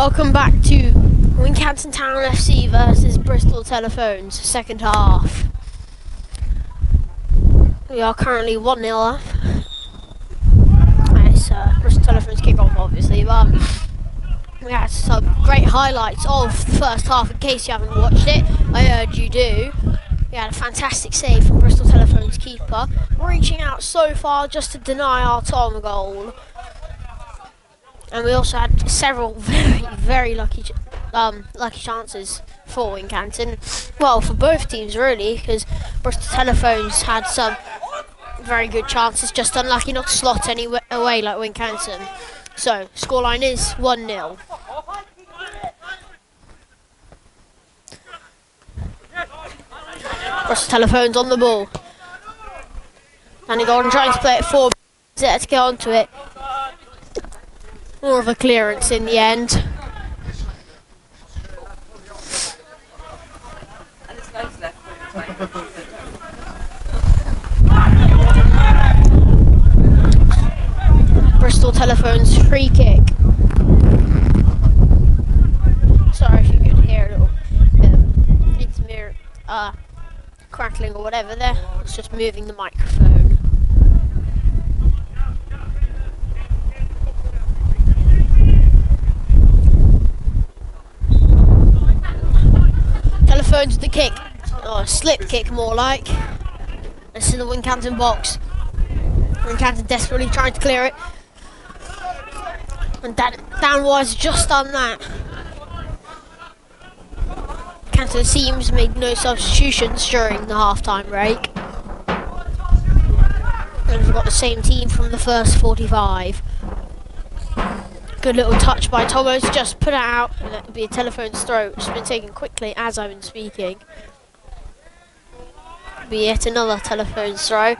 Welcome back to Wincanton Town FC versus Bristol Telephones, second half. We are currently 1-0 up. It's Bristol Telephones kick off, obviously, but we had some great highlights of the first half. In case you haven't watched it, I urge you do. We had a fantastic save from Bristol Telephones keeper, reaching out so far just to deny our Tom goal. And we also had several very lucky chances for Wincanton. Well, for both teams really, because Bristol Telephones had some very good chances, just unlucky not to slot any away like Wincanton. So, scoreline is 1-0. Bristol Telephones on the ball. Danny Golden trying to play it forward, there to get onto it. More of a clearance in the end. Bristol Telephones free kick. Sorry if you could hear a little intermittent crackling or whatever there. It's just moving the microphone. Telephones the kick, or a slip kick more like. It's in the Wincanton box. Wincanton desperately trying to clear it. And Downwise just done that. Wincanton seems made no substitutions during the half-time break. And we've got the same team from the first 45. Good little touch by Thomas, just put it out, and it would be a Telephone's throw, which has been taken quickly as I've been speaking. Be yet another Telephone's throw,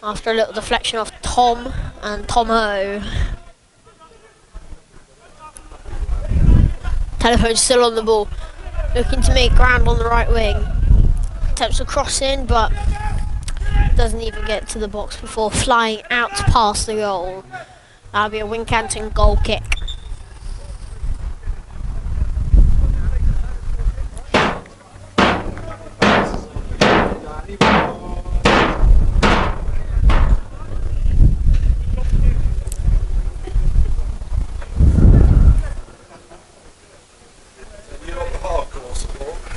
after a little deflection off Tom and Tomo. Telephone's still on the ball, looking to make ground on the right wing. Attempts a cross in, but doesn't even get to the box before flying out past the goal. That'll be a Wincanton goal kick.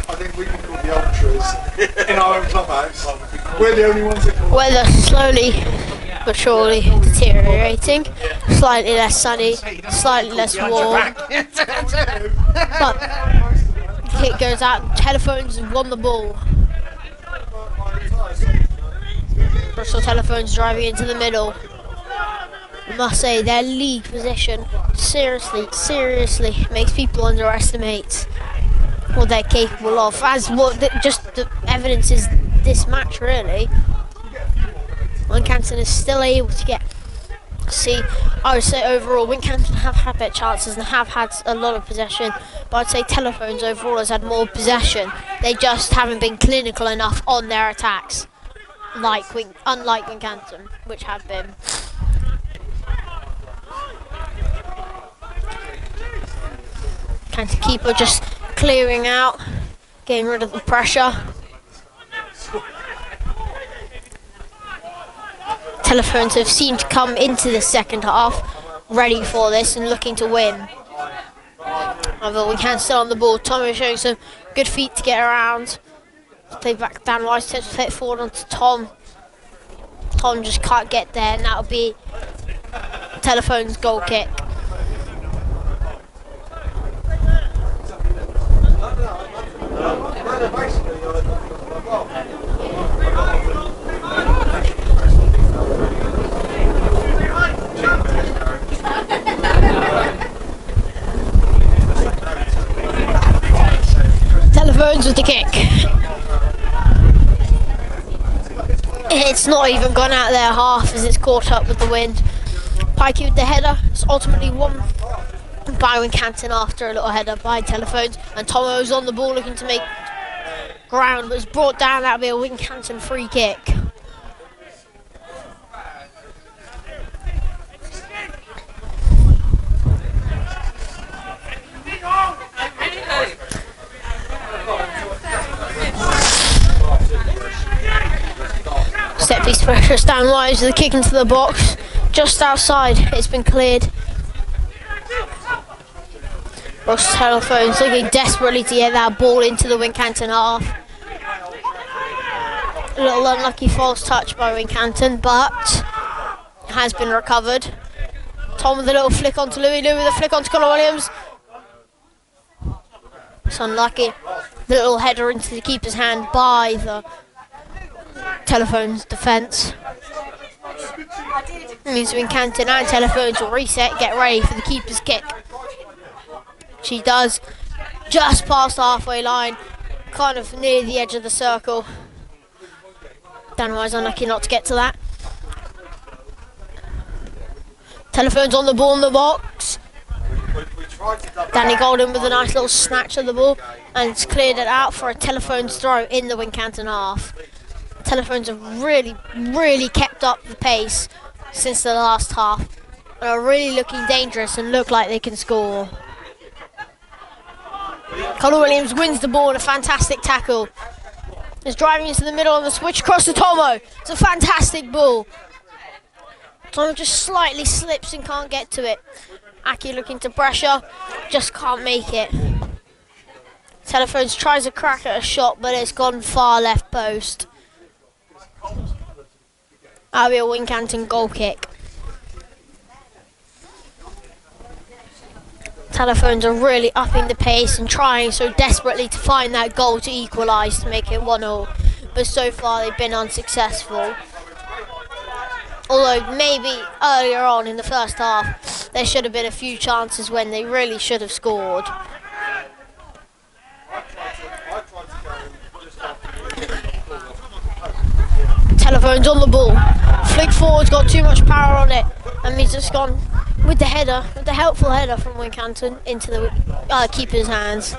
I think we can call the ultras in our own clubhouse. We're the only ones that call. Weather slowly but surely deteriorating. Slightly less sunny, slightly less warm. But the kick goes out. Telephones won the ball. Bristol Telephones driving into the middle. I must say their league position seriously makes people underestimate what they're capable of. As just the evidence is this match really. Wincanton is still able to get. I would say overall Wincanton have had better chances and have had a lot of possession, but I'd say Telephones overall has had more possession. They just haven't been clinical enough on their attacks, unlike Wincanton, which have been. Wincanton keeper just clearing out, getting rid of the pressure. Telephones have seemed to come into the second half ready for this and looking to win. Although we can still on the ball. Tom is showing some good feet to get around. Play back down wide, to play it forward onto Tom. Tom just can't get there, and that'll be Telephone's goal kick. Telephones with the kick. It's not even gone out their half as it's caught up with the wind. Pikey with the header. It's ultimately won by Wincanton after a little header by Telephones. And Tomo's on the ball looking to make ground, but it's brought down. That'll be a Wincanton free kick. Least precious down wide with the kick into the box. Just outside, it's been cleared. Bristol Telephones looking desperately to get that ball into the Wincanton half. A little unlucky false touch by Wincanton, but has been recovered. Tom with a little flick onto Louis, Louis with a flick onto Connor Williams. It's unlucky. The little header into the keeper's hand by the Telephones defence. It means Wincanton and Telephones will reset, get ready for the keeper's kick. She does, just past the halfway line, kind of near the edge of the circle. Danwise unlucky not to get to that. Telephones on the ball in the box. Danny Golden with a nice little snatch of the ball, and it's cleared it out for a Telephones throw in the Wincanton half. Telephones have really kept up the pace since the last half and are really looking dangerous and look like they can score. Connor Williams wins the ball in a fantastic tackle. He's driving into the middle and the switch across to Tomo. It's a fantastic ball. Tomo just slightly slips and can't get to it. Aki looking to pressure, just can't make it. Telephones tries a crack at a shot, but it's gone far left post. That'll be a Wincanton goal kick. Telephones are really upping the pace and trying so desperately to find that goal to equalise to make it 1-0, but so far they've been unsuccessful. Although maybe earlier on in the first half there should have been a few chances when they really should have scored. Telephones on the ball. Flick forward's got too much power on it, and he's just gone with the header, with the helpful header from Wincanton into the keeper's hands.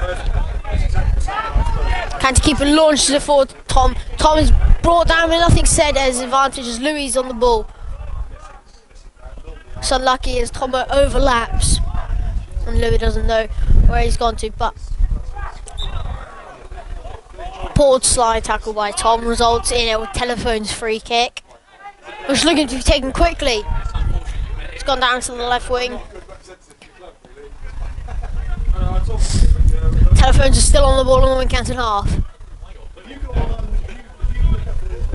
Can't keeper launches it forward. Tom is brought down with nothing said as advantage as Louis is on the ball. It's unlucky as Tomo overlaps and Louis doesn't know where he's gone to, but poor slide tackle by Tom results in a Telephones free kick, which is looking to be taken quickly. It's gone down to the left wing. Telephones are still on the ball in the Wincanton half.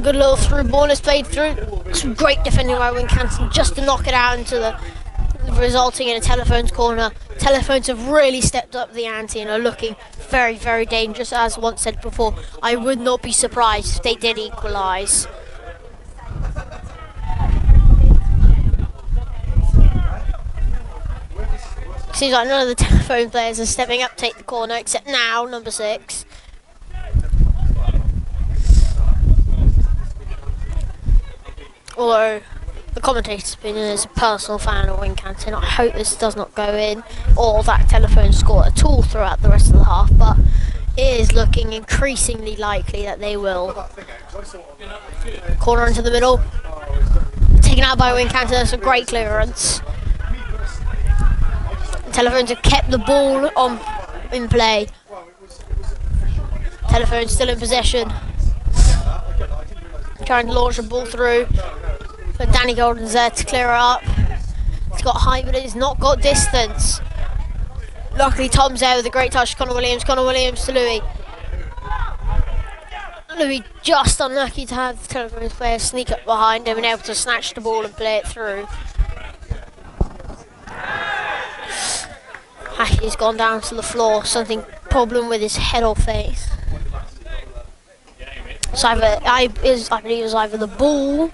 Good little through ball is played through. Some great defending by Wincanton just to knock it out into the, resulting in a Telephones corner. Telephones have really stepped up the ante and are looking very dangerous. As once said before, I would not be surprised if they did equalise. Seems like none of the Telephone players are stepping up to take the corner, except now, number 6. Although the commentator's opinion is a personal fan of Wincanton, I hope this does not go in, or that Telephone score at all throughout the rest of the half, but it is looking increasingly likely that they will. Corner into the middle, taken out by Wincanton. That's a great clearance. Telephones have kept the ball in play. Telephones still in possession. Trying to launch the ball through, but Danny Golden's there to clear it up. It's got height, but it's not got distance. Luckily, Tom's there with a great touch. Connor Williams to Louis. Louis just unlucky to have the Telephones player sneak up behind him and able to snatch the ball and play it through. He's gone down to the floor. Something problem with his head or face. So I believe it was either the ball,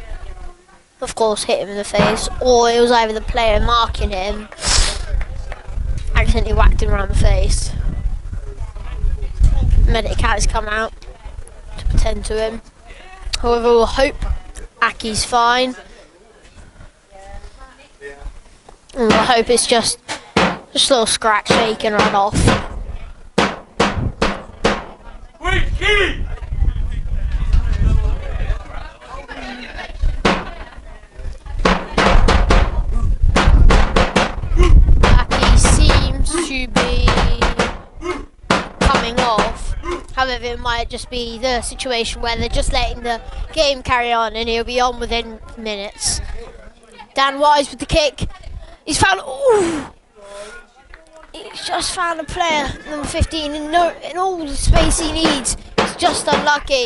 of course, hit him in the face, or it was either the player marking him accidentally whacked him around the face. Medic has come out to attend to him. However, we'll hope Aki's fine. And we'll hope it's just a little scratch so he can run off. Aki seems to be coming off. However, it might just be the situation where they're just letting the game carry on and he'll be on within minutes. Dan Wise with the kick. He's found... Ooh! He's just found a player, number 15, in all the space he needs. He's just unlucky.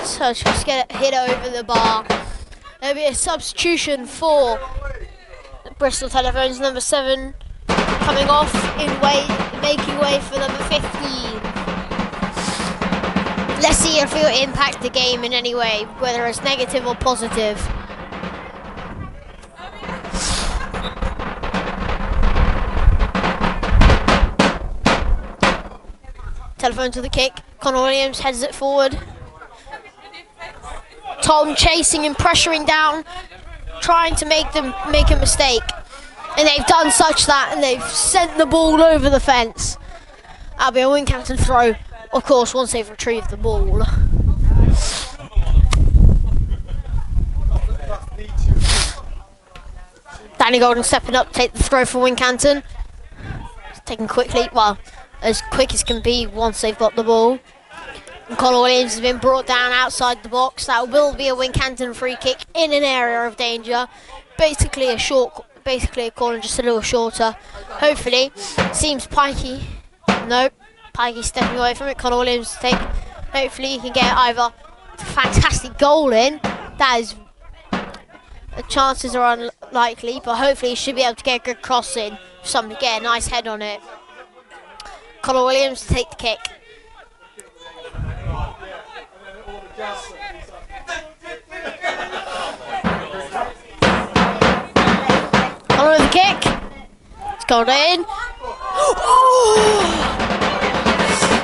So just get hit over the bar. There'll be a substitution for Bristol Telephones, number 7, coming off making way for number 15. Let's see if it will impact the game in any way, whether it's negative or positive. Telephones with the kick. Connor Williams heads it forward. Tom chasing and pressuring down, trying to make a mistake. And they've done such that, and they've sent the ball over the fence. That'll be a Wincanton throw, of course, once they've retrieved the ball. Danny Golden stepping up to take the throw for Wincanton. It's taken quickly, well, as quick as can be once they've got the ball. And Connor Williams has been brought down outside the box. That will be a Wincanton free kick in an area of danger. Basically a corner, just a little shorter. Hopefully, seems Pikey. Nope, Pikey stepping away from it. Connor Williams take. Hopefully, he can get either a fantastic goal in. That is, the chances are unlikely, but hopefully he should be able to get a good cross in. Somebody get a nice head on it. Connor Williams to take the kick. Connor with the kick. It's gone in. Oh!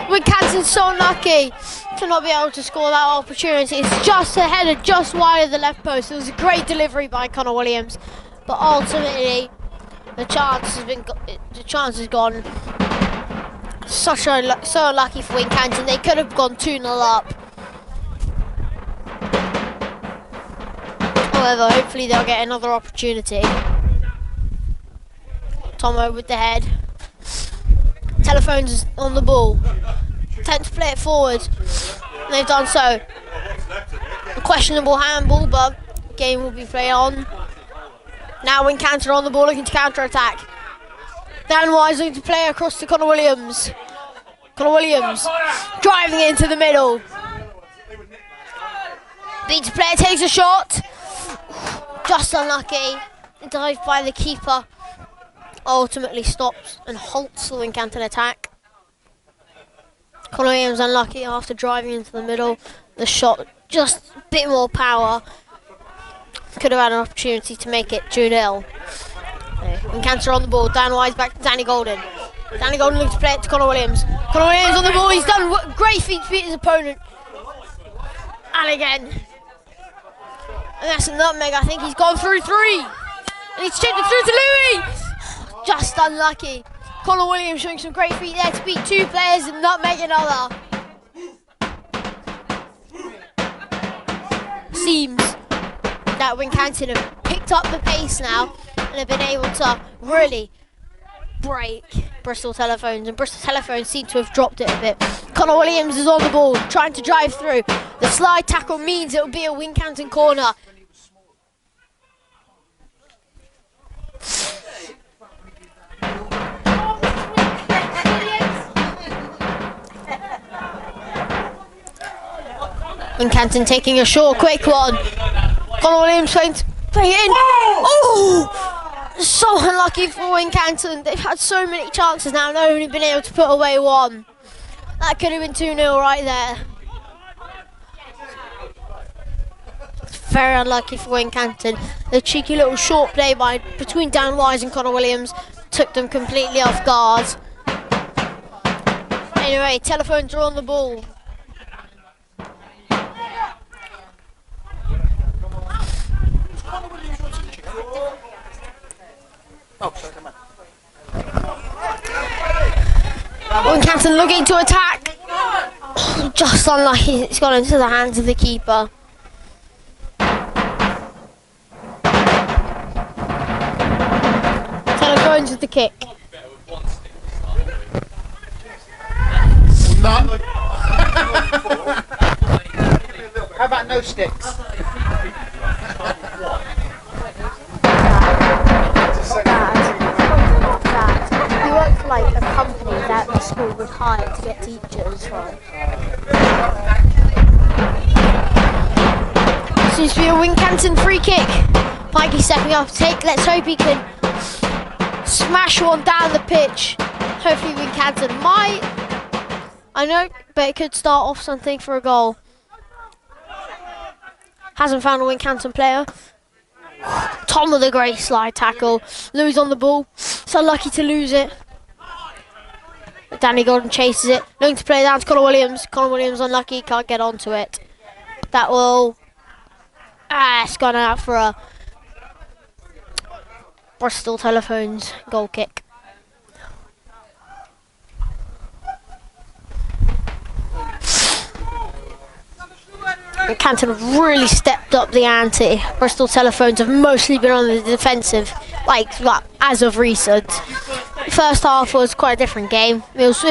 Wincanton's so unlucky to not be able to score that opportunity. It's just a header, just wide of the left post. It was a great delivery by Connor Williams, but ultimately the chance has gone. So unlucky for Wincanton. They could have gone 2-0 up. However, hopefully they'll get another opportunity. Tomo with the head. Telephones on the ball. Attempt to play it forward. And they've done so. A questionable handball, but the game will be played on. Now Wincanton on the ball, looking to counter-attack. Dan Wise looking to play across to Connor Williams. Connor Williams driving it into the middle. Beats player takes a shot. Just unlucky. Dived by the keeper. Ultimately stops and halts the Wincanton attack. Connor Williams unlucky after driving into the middle. The shot, just a bit more power. Could have had an opportunity to make it 2-0. Wincanton on the ball. Dan Wise back to Danny Golden. Danny Golden looks to play it to Connor Williams. Connor Williams on the ball. He's done great feat to beat his opponent. And again. And that's a nutmeg. I think he's gone through 3. And he's chipped it through to Louis. Just unlucky. Connor Williams showing some great feet there to beat 2 players and nutmeg another. Seems that Wincanton have picked up the pace now and have been able to really break Bristol Telephones, and Bristol Telephones seem to have dropped it a bit. Connor Williams is on the ball, trying to drive through. The slide tackle means it will be a Wincanton corner. Wincanton taking a short, quick one. Connor Williams trying to play it in. Oh! So unlucky for Wincanton. They've had so many chances now and only been able to put away 1. That could have been 2-0 right there. It's very unlucky for Wincanton. The cheeky little short play between Dan Wise and Connor Williams took them completely off guard. Anyway, Telephones are on the ball. Wincanton looking to attack. Just unlucky, it's gone into the hands of the keeper. Telephones with the kick. No, How about no sticks? He worked for like a company that the school would hire to get teachers from. Seems to be a Wincanton free kick. Mikey stepping up to take. Let's hope he can smash one down the pitch. Hopefully Wincanton might. I know, but it could start off something for a goal. Hasn't found a Wincanton player. Tom with a great slide tackle. Louis on the ball. So unlucky to lose it. But Danny Gordon chases it. Looking to play down to Connor Williams. Connor Williams unlucky, can't get onto it. That will... it's gone out for a Bristol Telephones goal kick. Wincanton have really stepped up the ante. Bristol Telephones have mostly been on the defensive, like as of recent. First half was quite a different game. I must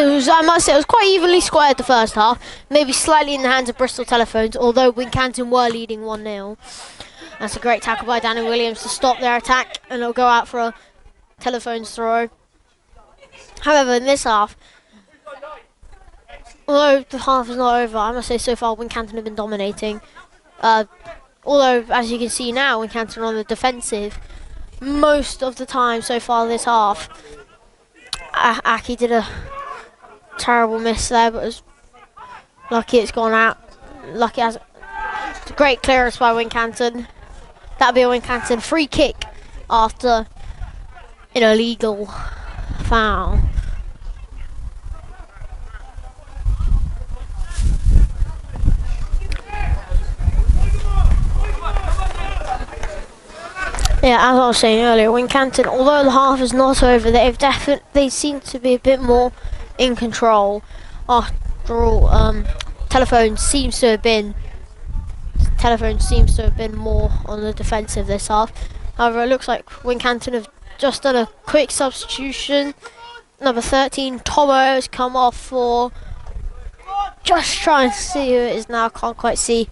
say, it was quite evenly squared the first half. Maybe slightly in the hands of Bristol Telephones, although Wincanton were leading 1-0. That's a great tackle by Danny Williams to stop their attack, and it'll go out for a Telephones throw. However, in this half, although the half is not over, I must say so far Wincanton have been dominating. Although, as you can see now, Wincanton on the defensive most of the time so far this half. Aki did a terrible miss there, but was lucky it's gone out. Lucky as it's a great clearance by Wincanton. That'll be a Wincanton free kick after an illegal foul. Yeah, as I was saying earlier, Wincanton, although the half is not over, they seem to be a bit more in control. After all, Telephones seems to have been more on the defensive this half. However, it looks like Wincanton have just done a quick substitution. Number 13, Tomo, has come off for... Just trying to see who it is now, can't quite see.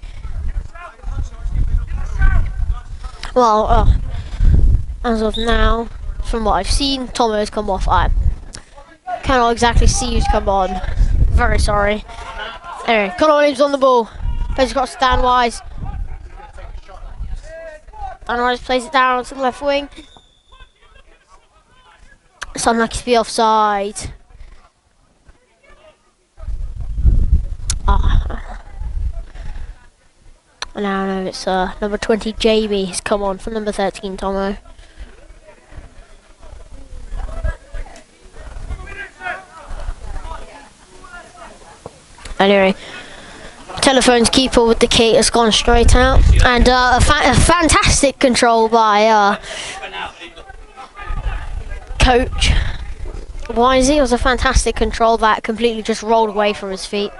Well, as of now, from what I've seen, Tomo has come off. I cannot exactly see who's come on. Very sorry. Anyway, Connor Williams on the ball. Plays across to Dan Wise. Dan Wise plays it down to the left wing. It's unlucky to be offside. Now no, it's number 20 Jamie has come on for number 13 Tomo. Anyway, Telephones keeper with the key has gone straight out, and a fantastic control by coach Wisey. It was a fantastic control that completely just rolled away from his feet.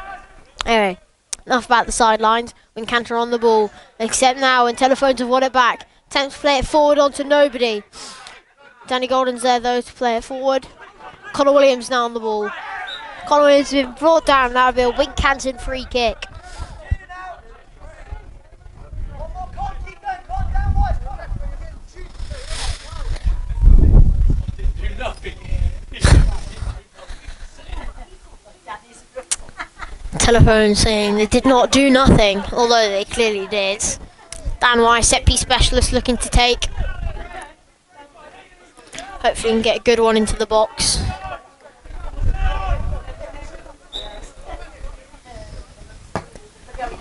Anyway, enough about the sidelines. Wincanton on the ball, except now when Telephones have won it back. Attempts to play it forward onto nobody. Danny Golden's there though to play it forward. Connor Williams now on the ball. Connor Williams has been brought down, now will be a Wincanton free kick. Telephone saying they did not do nothing, although they clearly did. Dan Wise, set piece specialist, looking to take. Hopefully he can get a good one into the box.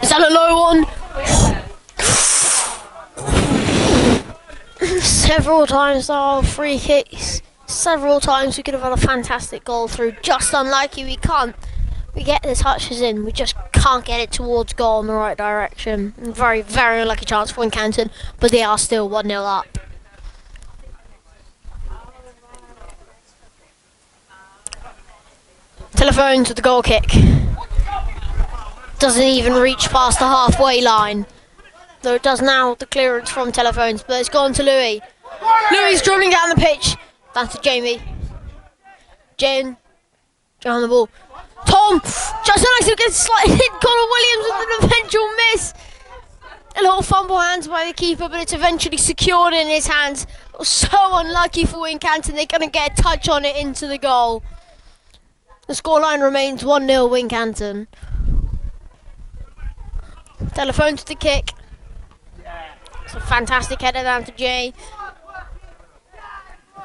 Is that a low one? Several times now, free kicks. Several times we could have had a fantastic goal through. Just unlucky we can't. We get the touches in, we just can't get it towards goal in the right direction. Very, very unlucky chance for Wincanton, but they are still 1-0 up. Telephones with the goal kick. Doesn't even reach past the halfway line. Though it does now with the clearance from Telephones, but it's gone to Louis. Louis dribbling down the pitch. Down to Jamie. Jane on the ball. Tom just nice to get slightly hit Connor Williams with an eventual miss. A little fumble hands by the keeper, but it's eventually secured in his hands. So unlucky for Wincanton, they're going to get a touch on it into the goal. The scoreline remains 1-0 Wincanton. Telephones to the kick. It's a fantastic header down to Jay.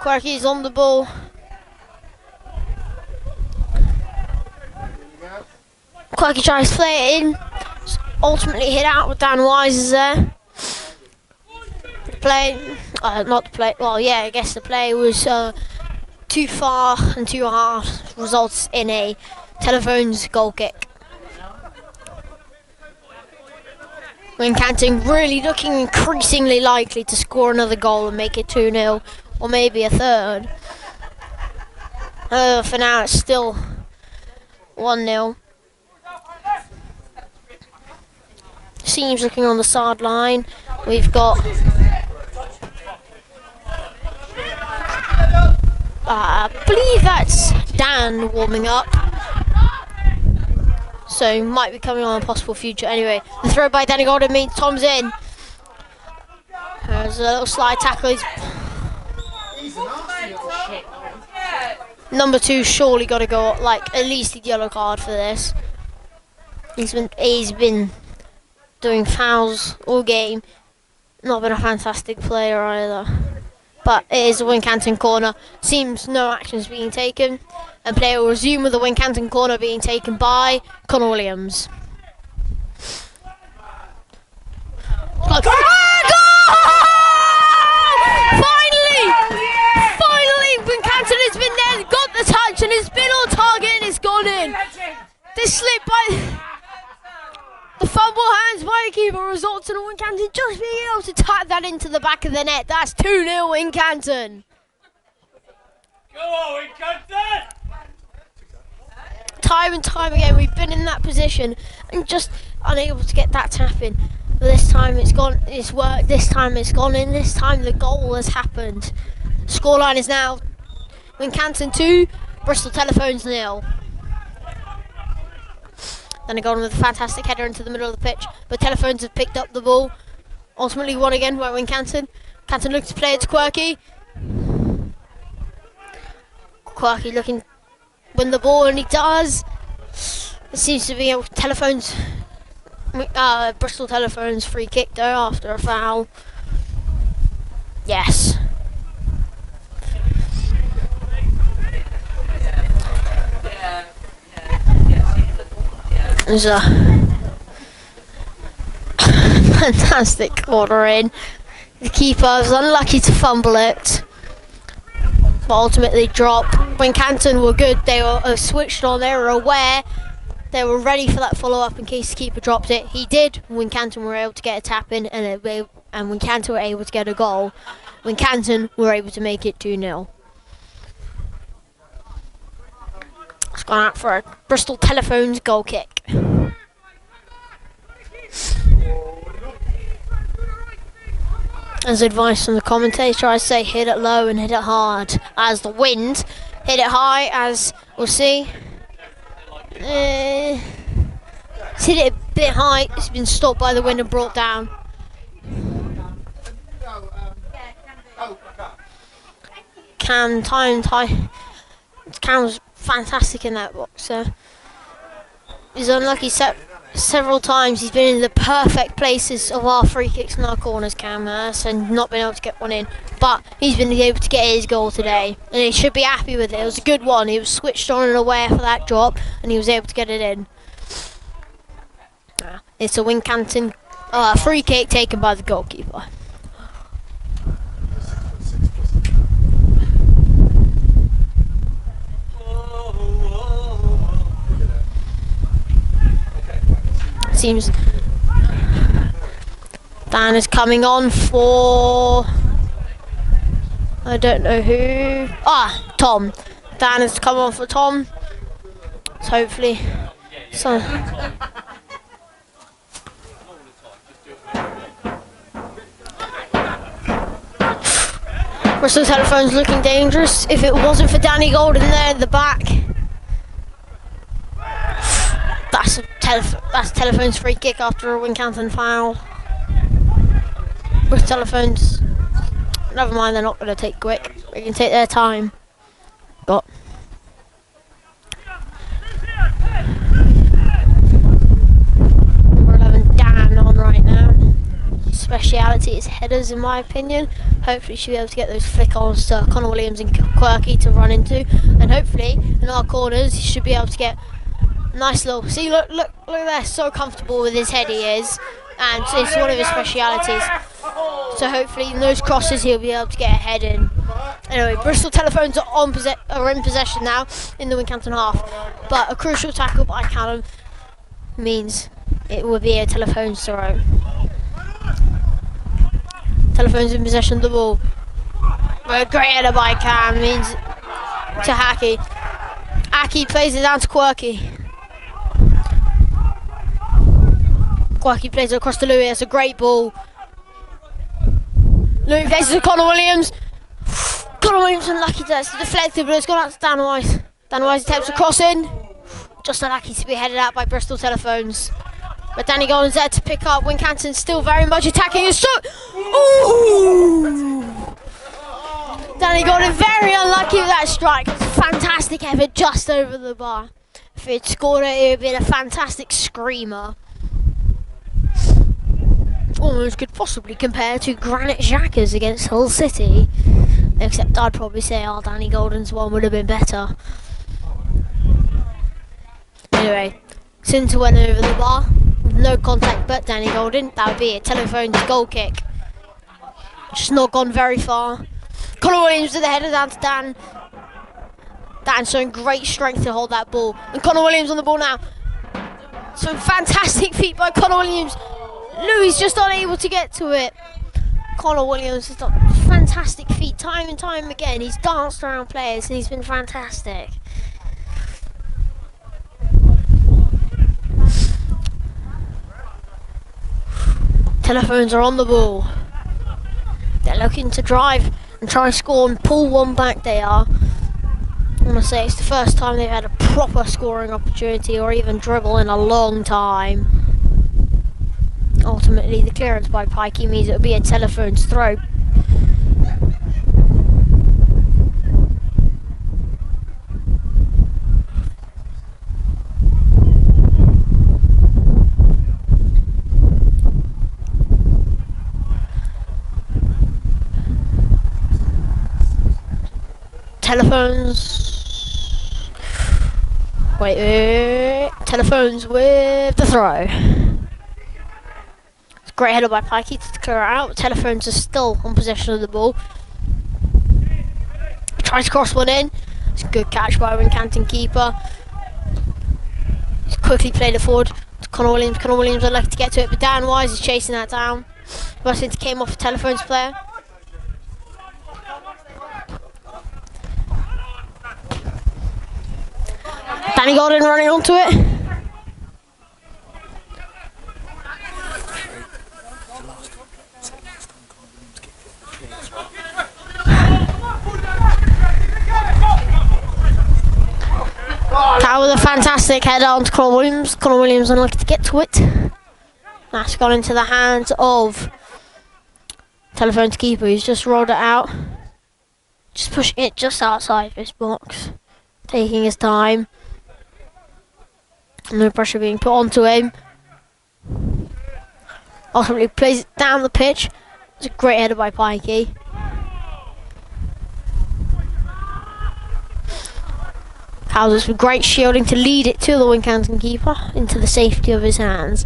Quirky's on the ball. Quirky tries to play it in. It's ultimately hit out with Dan Wise is there. I guess the play was too far and too hard. Results in a Telephones goal kick. Wincanton really looking increasingly likely to score another goal and make it 2-0, or maybe a third. For now it's still 1-0. Seems looking on the sideline. We've got I believe that's Dan warming up. So might be coming on a possible future. Anyway, the throw by Danny Golden means Tom's in. There's a little slide tackle. Number 2 surely got to go like at least a yellow card for this. He's been doing fouls all game. Not been a fantastic player either. But it is a Wincanton corner. Seems no action is being taken. And play will resume with the Wincanton corner being taken by Connor Williams. Goal! Finally, Wincanton has been there, got the touch, and it's been on target and it's gone in. This slip by the fumble hands by the keeper results in a Wincanton just being able to tap that into the back of the net. That's 2-0 Wincanton. Go on, Wincanton! Time and time again we've been in that position and just unable to get that tap in. But this time it's gone, it's worked, this time it's gone in, this time the goal has happened. Scoreline is now Wincanton 2, Bristol Telephones 0. Then they go on with a fantastic header into the middle of the pitch, but Telephones have picked up the ball. Ultimately won again by Wincanton. Canton looks to play it to Quirky. Quirky looking win the ball, and he does. It seems to be a Telephones, Bristol Telephones free kick though after a foul. Yes. There's a fantastic corner in. The keeper was unlucky to fumble it, but ultimately dropped. Wincanton were good. They were switched on. They were aware. They were ready for that follow-up in case the keeper dropped it. He did. Wincanton were able to get a tap in, and Wincanton were able to get a goal. Wincanton were able to make it 2-0. It's gone out for a Bristol Telephones goal kick. As advice from the commentator, I say hit it low and hit it hard. As the wind hit it high, as we'll see. It's hit it a bit high. It's been stopped by the wind and brought down. Cam was fantastic in that box. He's unlucky several times. He's been in the perfect places of our free kicks and our corners, Cam has, and not been able to get one in. But he's been able to get his goal today, and he should be happy with it. It was a good one. He was switched on and aware for that drop, and he was able to get it in. It's a Wincanton free kick taken by the goalkeeper. Seems Dan is coming on for I don't know who. Tom. Dan has come on for Tom. So hopefully Bristol Telephones looking dangerous. If it wasn't for Danny Golden there in the back. That's Telephones free kick after a Wincanton foul. With Telephones, never mind, they're not going to take quick. They can take their time. But number 11 Dan on right now. Speciality is headers, in my opinion. Hopefully she'll be able to get those flick-ons to Connor Williams and Quirky to run into, and hopefully in our corners he should be able to get nice little. See, look there, so comfortable with his head he is, and it's one of his specialities. So hopefully in those crosses he'll be able to get a head in. Anyway, Bristol Telephones are in possession now in the Wincanton half, but a crucial tackle by Callum means it will be a Telephones throw. Telephones in possession of the ball. A great header by Cam means to Hacky. Hacky plays it down to Quirky. Quirky plays it across to Louis. It's a great ball. Louis plays it to Connor Williams. Connor Williams unlucky that's deflected, but it's gone out to Dan Wise. Dan Wise attempts a cross in. Just unlucky to be headed out by Bristol Telephones. But Danny Golden's there to pick up. Wincanton still very much attacking. It's so. Ooh! Danny Golden very unlucky with that strike. It's a fantastic effort just over the bar. If he'd scored it, it would have been a fantastic screamer. Almost could possibly compare to Granite Xhaka's against Hull City. Except I'd probably say our Danny Golden's one would have been better. Anyway, Sinter went over the bar. No contact but Danny Golden. That would be a Telephones goal kick. Just not gone very far. Connor Williams with the header down to Dan. Dan showing great strength to hold that ball. And Connor Williams on the ball now. Some fantastic feet by Connor Williams. Louis just unable to get to it. Connor Williams has done fantastic feet time and time again. He's danced around players and he's been fantastic. Telephones are on the ball. They're looking to drive and try and score and pull one back. They are. I want to say it's the first time they've had a proper scoring opportunity or even dribble in a long time. Ultimately, the clearance by Pikey means it'll be a Telephones throw. Telephones. Wait. Telephones with the throw. It's a great header by Pikey to clear it out. Telephones are still on possession of the ball. Tries to cross one in. It's a good catch by Wincanton keeper. He's quickly played it forward to Connor Williams. Connor Williams would like to get to it, but Dan Wise is chasing that down. Weston came off a Telephones player. Danny Golden running onto it. That was a fantastic header onto Connor Williams. Connor Williams unlucky to get to it. That's gone into the hands of Telephones keeper. He's just rolled it out. Just pushing it just outside this box. Taking his time. No pressure being put onto him. Ultimately plays it down the pitch. It's a great header by Pikey. Houses with great shielding to lead it to the Wincanton keeper into the safety of his hands.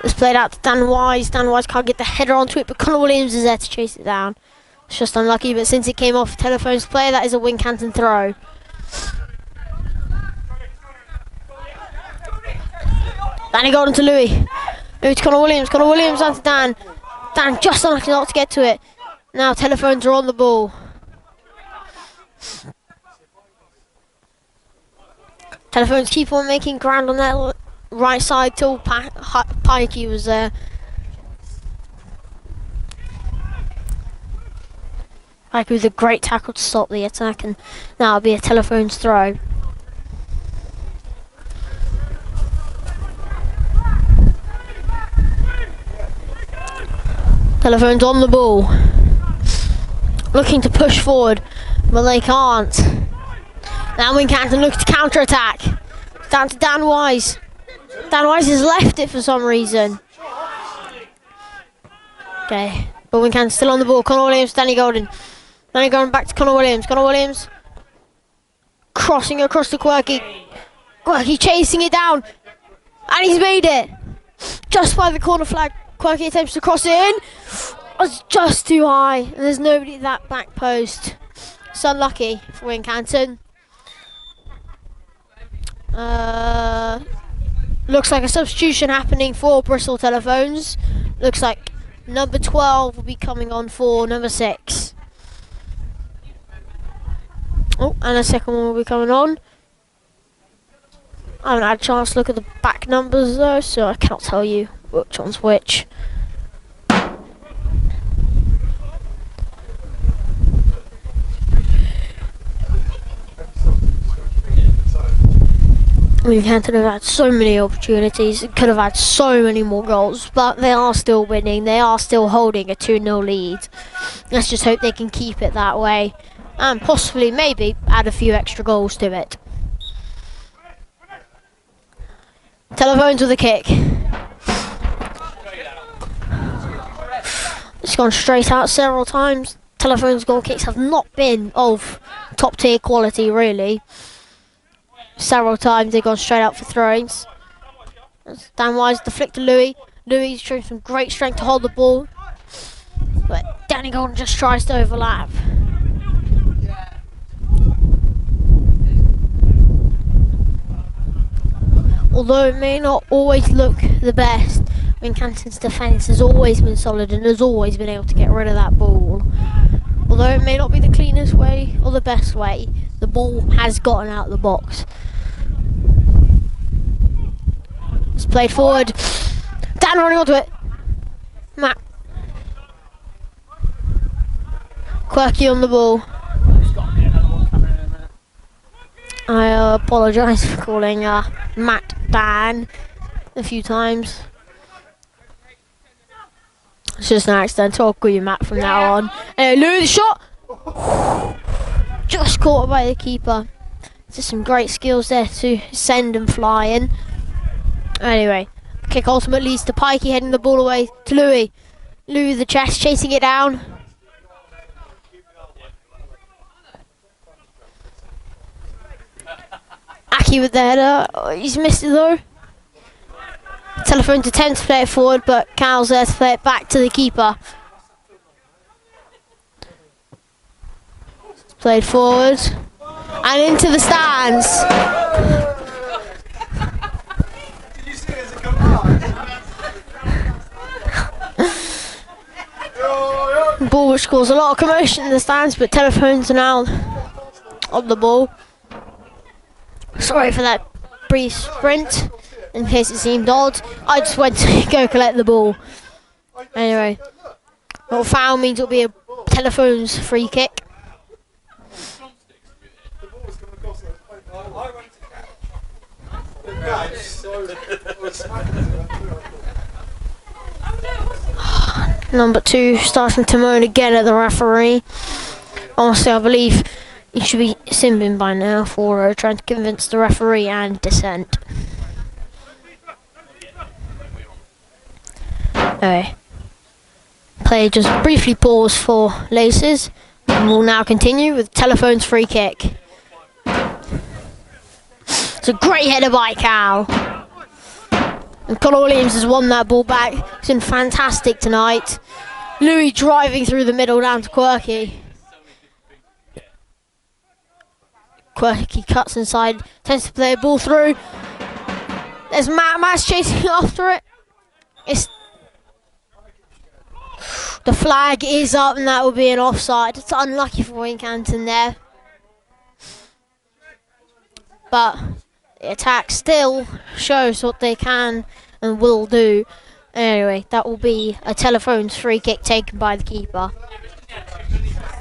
It's played out to Dan Wise. Dan Wise can't get the header onto it, but Connor Williams is there to chase it down. It's just unlucky, but since it came off Telephones play, that is a Wincanton throw. Danny Golden to Louis. Louis to Connor Williams. Connor Williams down to Dan. Dan just unlucky not to get to it. Now Telephones are on the ball. Telephones keep on making ground on that right side till Pikey was there. Pikey with a great tackle to stop the attack, and now it'll be a Telephones throw. Telephones on the ball. Looking to push forward, but they can't. Now Wincanton looks to counter-attack. Down to Dan Wise. Dan Wise has left it for some reason. Okay, but Wincanton's still on the ball. Connor Williams, Danny Golden. Danny Golden back to Connor Williams. Connor Williams crossing across to Quirky. Quirky chasing it down. And he's made it. Just by the corner flag. Quirky attempts to cross it in. It's just too high. And there's nobody at that back post. It's unlucky for Wincanton. Looks like a substitution happening for Bristol Telephones. Looks like number 12 will be coming on for number 6. Oh, and a second one will be coming on. I haven't had a chance to look at the back numbers though, so I cannot tell you which one's which. Wincanton have had so many opportunities, could have had so many more goals, but they are still winning, they are still holding a 2-0 lead. Let's just hope they can keep it that way, and possibly, maybe, add a few extra goals to it. Telephones with a kick. It's gone straight out several times. Telephones goal kicks have not been of top tier quality, really. Several times they've gone straight out for throw-ins. Dan Wise, the flick to Louis. Louis showing some great strength to hold the ball. But Danny Golden just tries to overlap. Although it may not always look the best, Wincanton's defence has always been solid and has always been able to get rid of that ball. Although it may not be the cleanest way or the best way, the ball has gotten out of the box. It's played forward. Dan running onto it. Matt. Quirky on the ball. I apologise for calling Matt Dan a few times. It's just an accident. I'll call you Matt from now on. Louis the shot. Just caught by the keeper. Just some great skills there to send and fly in. Anyway, kick ultimately leads to Pikey heading the ball away to Louis. Louis the chest chasing it down. Aki with the header. Oh, he's missed it though. Telephones attempt to play it forward, but Cal's there to play it back to the keeper. It's played forward and into the stands. Did you see it as a command? Ball which caused a lot of commotion in the stands, but Telephones are now on the ball. Sorry for that brief sprint, in case it seemed odd. I just went to go collect the ball. Anyway, well, foul means it'll be a Telephones free kick. Number 2 starting to moan again at the referee. Honestly, I believe he should be simbing by now for trying to convince the referee and dissent. Anyway, play just briefly paused for laces and will now continue with Telephones free kick. It's a great header by Cal. And Connor Williams has won that ball back. He's been fantastic tonight. Louis driving through the middle down to Quirky. Quirky cuts inside, tends to play a ball through. There's Matt's chasing after it. The flag is up and that will be an offside. It's unlucky for Wincanton there. But the attack still shows what they can and will do. Anyway, that will be a Telephones free kick taken by the keeper.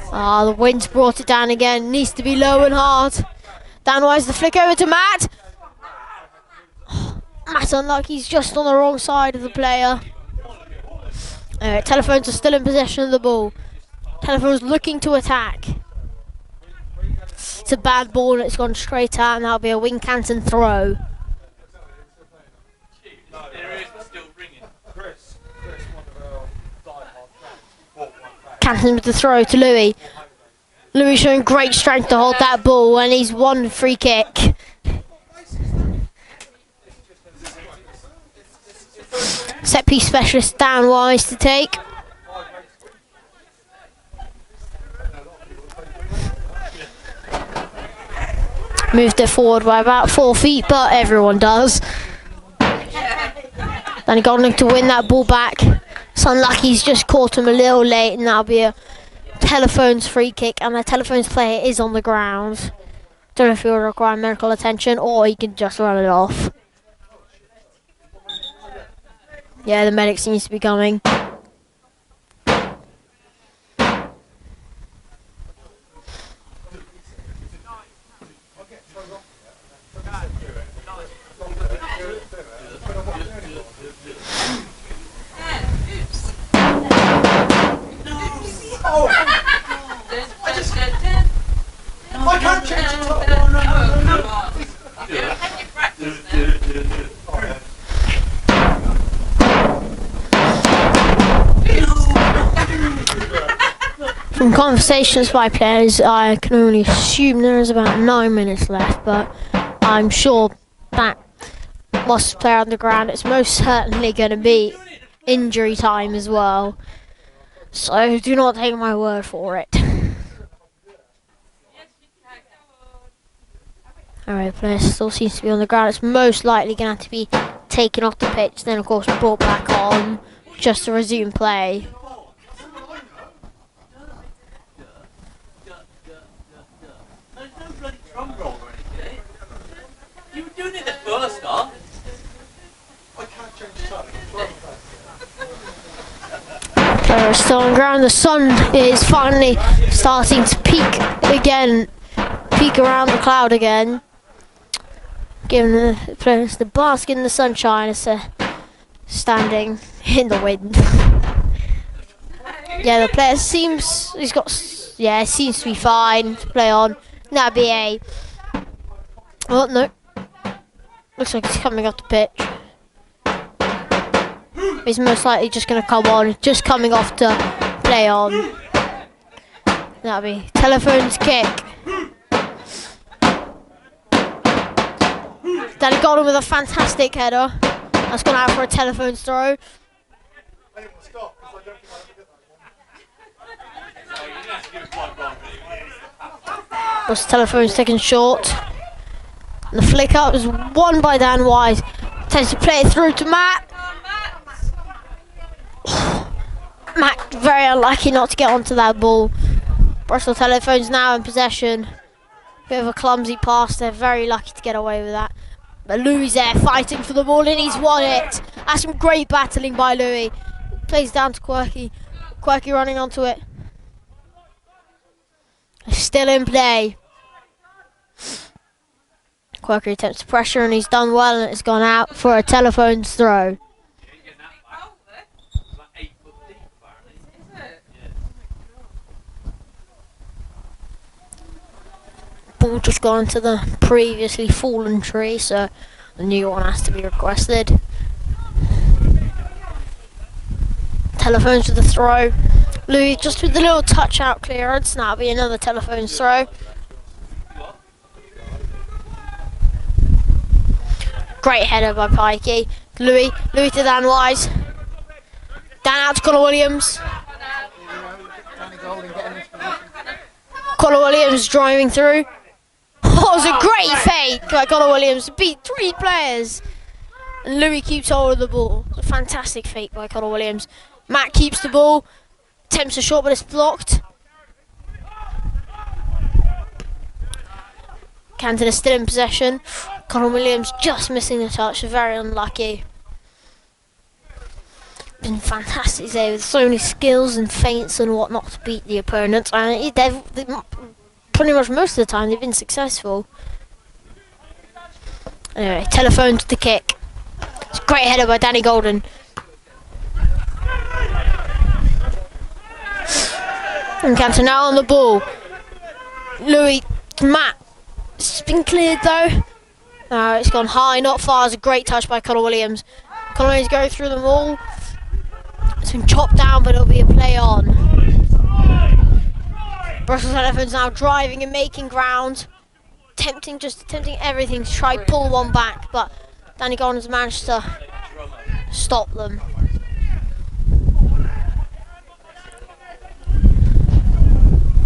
The wind's brought it down again. Needs to be low and hard. Dan Wise the flick over to Matt. Matt unlucky, he's just on the wrong side of the player. Telephones are still in possession of the ball. Telephones looking to attack. It's a bad ball and it's gone straight out, and that'll be a Wincanton throw. Canton with the throw to Louis. Louis showing great strength to hold that ball, and he's won free kick. Set piece specialist Dan Wise to take. Moved it forward by about 4 feet, but everyone does. Danny Golding to win that ball back. It's unlucky he's just caught him a little late, and that'll be a Telephones free kick, and the Telephones player is on the ground. Don't know if he'll require medical attention or he can just run it off. Yeah, the medic seems to be coming. I can't change the top. From conversations by players, I can only assume there is about 9 minutes left, but I'm sure that lost player on the ground, it's most certainly going to be injury time as well. So do not take my word for it. Alright, player still seems to be on the ground. It's most likely going to have to be taken off the pitch, then of course brought back on just to resume play. You were doing it the first half. I can't change the top. Player is still on ground. The sun is finally starting to peek again, peek around the cloud again, giving the players the bask in the sunshine as they're standing in the wind. Yeah, the player seems it seems to be fine to play on. That'd be a. Oh no, looks like he's coming off the pitch. He's most likely just going to come on, just coming off to play on. That'll be Telephones kick. Danny Golden with a fantastic header. That's gone out for a Telephones throw. Bristol Telephones taken short. And the flick up is won by Dan Wise. Tends to play it through to Matt. Matt very unlucky not to get onto that ball. Bristol Telephones now in possession. Bit of a clumsy pass. They're very lucky to get away with that. But Louis there fighting for the ball, and he's won it. That's some great battling by Louis. Plays down to Quirky. Quirky running onto it. Still in play. Quirky attempts to pressure, and he's done well, and it's gone out for a Telephones throw. Ball just gone into the previously fallen tree, so a new one has to be requested. Telephones with the throw. Louis just with the little touch out clearance. Now it'll be another Telephones throw. Great header by Pikey. Louis to Dan Wise. Dan out to Connor Williams. Connor Williams driving through. Oh, it was a great fake by Connor Williams. Beat 3 players. And Louis keeps hold of the ball. A fantastic fake by Connor Williams. Matt keeps the ball. Attempts a shot, but it's blocked. Canton is still in possession. Connor Williams just missing the touch. Very unlucky. Been fantastic today with so many skills and feints and whatnot to beat the opponents. And pretty much most of the time they've been successful. Anyway, Telephones to the kick. It's a great header by Danny Golden. Wincanton now on the ball. Louis, Matt, it's been cleared though. No, it's gone high, not far. It's a great touch by Connor Williams. Connor Williams going through them all. It's been chopped down, but it'll be a play on. Bristol Telephones now driving and making ground. Attempting everything to try pull one back, but Danny Golden's managed to stop them.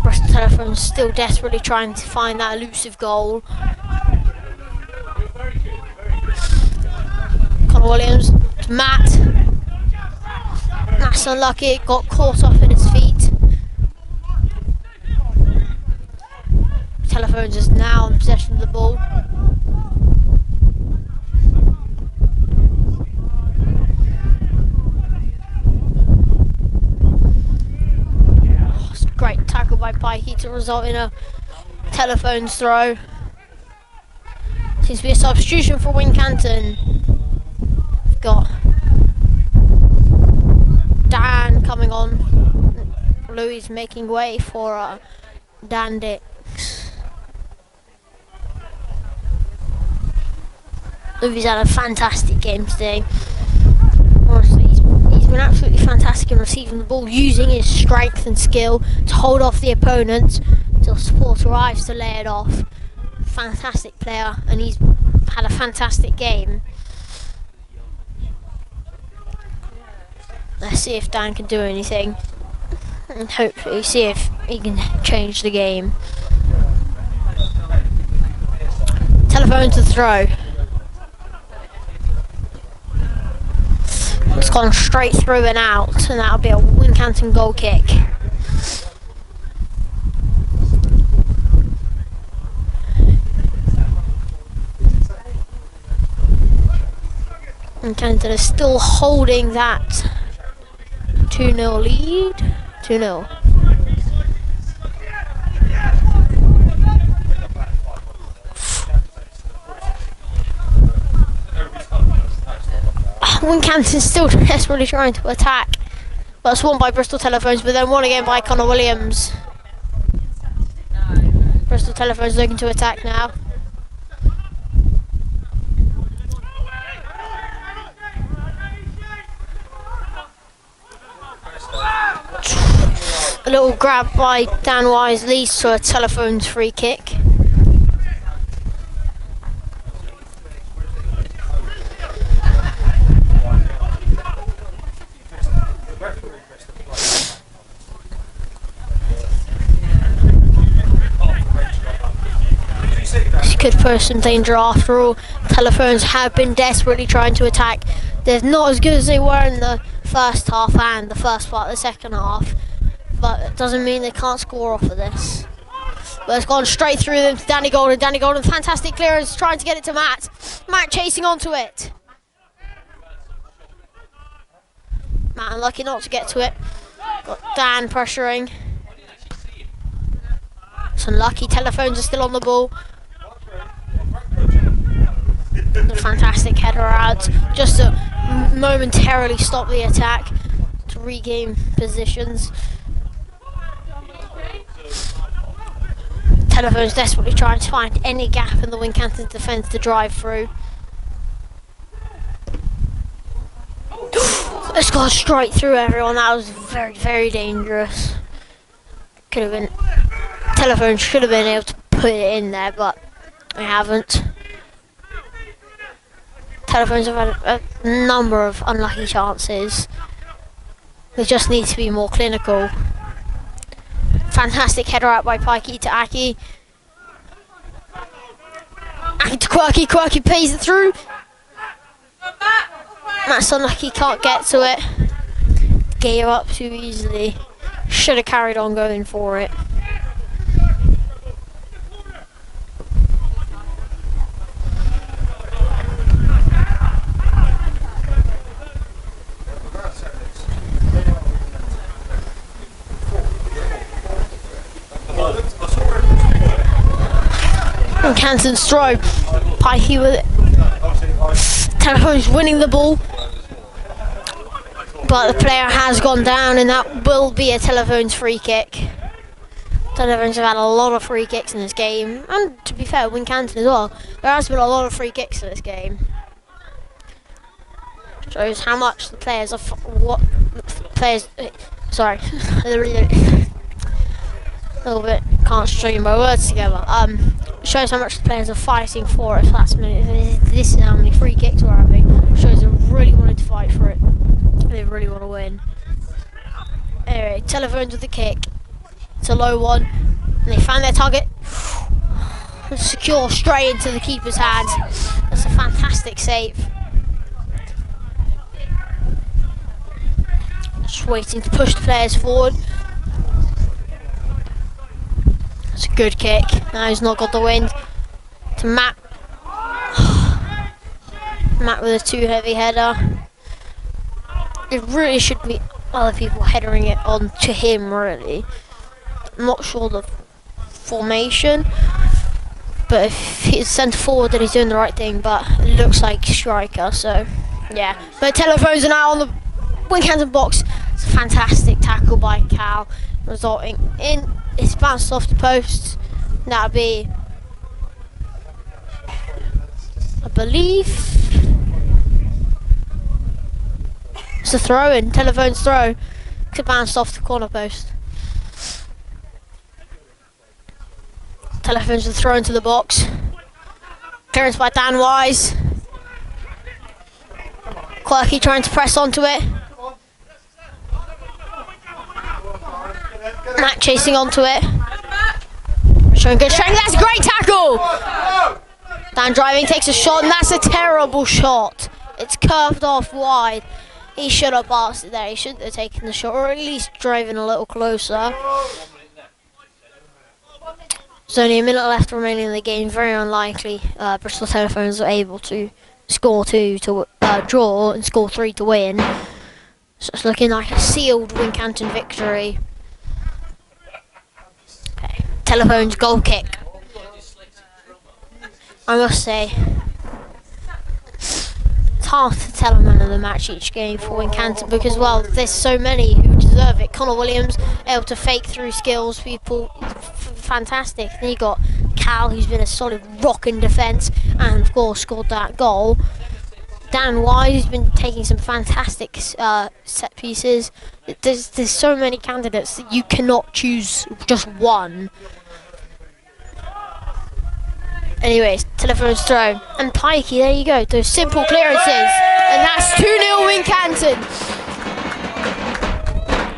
Bristol Telephones still desperately trying to find that elusive goal. Connor Williams to Matt. Matt's unlucky, got caught off in his feet. Telephones is now in possession of the ball. It's a great tackle by Pikey to result in a Telephones throw. Seems to be a substitution for Wincanton. We've got Dan coming on. Louis making way for Dan Dix. Louis had a fantastic game today. Honestly, he's been absolutely fantastic in receiving the ball, using his strength and skill to hold off the opponent until support arrives to lay it off. Fantastic player, and he's had a fantastic game. Let's see if Dan can do anything, and hopefully see if he can change the game. Telephone to throw. It's gone straight through and out, and that'll be a Wincanton goal kick. Wincanton is still holding that 2-0 lead. 2-0. Wincanton's still desperately trying to attack, but it's won by Bristol Telephones, but then won again by Connor Williams. Bristol Telephones looking to attack now. A little grab by Dan Wise leads to a Telephones free kick. Could pose some danger after all. Telephones have been desperately trying to attack. They're not as good as they were in the first half and the first part of the second half, but it doesn't mean they can't score off of this. But it's gone straight through them to Danny Golden. Danny Golden, fantastic clearance, trying to get it to Matt. Matt chasing onto it. Matt unlucky not to get to it. Got Dan pressuring. It's unlucky. Telephones are still on the ball. A fantastic header out just to momentarily stop the attack to regain positions. Telephones desperately trying to find any gap in the Wincanton defence to drive through. It's gone straight through everyone. That was very, very dangerous. Could have been. Telephones should have been able to put it in there, but they haven't. Telephones have had a number of unlucky chances. They just need to be more clinical. Fantastic header out by Pikey to Aki. Aki to Quirky. Quirky pays it through. Matt's unlucky, can't get to it. Gave up too easily. Should have carried on going for it. Wincanton's throw. Pikey with it. Telephones winning the ball. But the player has gone down, and that will be a Telephones free kick. Telephones have had a lot of free kicks in this game, and to be fair, Wincanton as well. There has been a lot of free kicks in this game. Shows how much the players are. Sorry, a little bit can't string my words together. Shows how much the players are fighting for it. This is how many free kicks we're having. Shows they really wanted to fight for it. They really want to win. Anyway, Telephones with the kick. It's a low one, and they found their target. Secure straight into the keeper's hands. That's a fantastic save. Just waiting to push the players forward. It's a good kick. Now he's not got the wind. To Matt. Matt with a too heavy header. It really should be other people headering it on to him, really. I'm not sure the formation, but if he's centre forward then he's doing the right thing, but it looks like striker, so yeah. But Telephones are now on the Wincanton box. It's a fantastic tackle by Cal, resulting in it's bounced off the post. That'll be, I believe, it's a throw in, Telephones throw. It bounced off the corner post. Telephones are thrown to the box. Clearance by Dan Wise. Quirky trying to press onto it. Matt chasing onto it. Showing good strength. That's a great tackle! Dan driving, takes a shot, and that's a terrible shot. It's curved off wide. He should have passed it there. He should have taken the shot, or at least driving a little closer. There's only a minute left remaining in the game. Very unlikely Bristol Telephones are able to score 2 to draw and score 3 to win. So it's looking like a sealed Wincanton victory. Okay, Telephones goal kick. I must say, it's hard to tell a man of the match each game for Wincanton because, well, there's so many who deserve it. Connor Williams able to fake through skills, people fantastic. Then you got Cal, who's been a solid rock in defence and of course scored that goal. Dan Wise, who's been taking some fantastic set pieces. There's so many candidates that you cannot choose just one. Anyways, Telephones throw. And Pikey, there you go. Those simple clearances. And that's 2-0 Wincanton.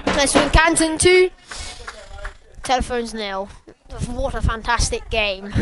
That's Wincanton 2. Telephones 0. What a fantastic game.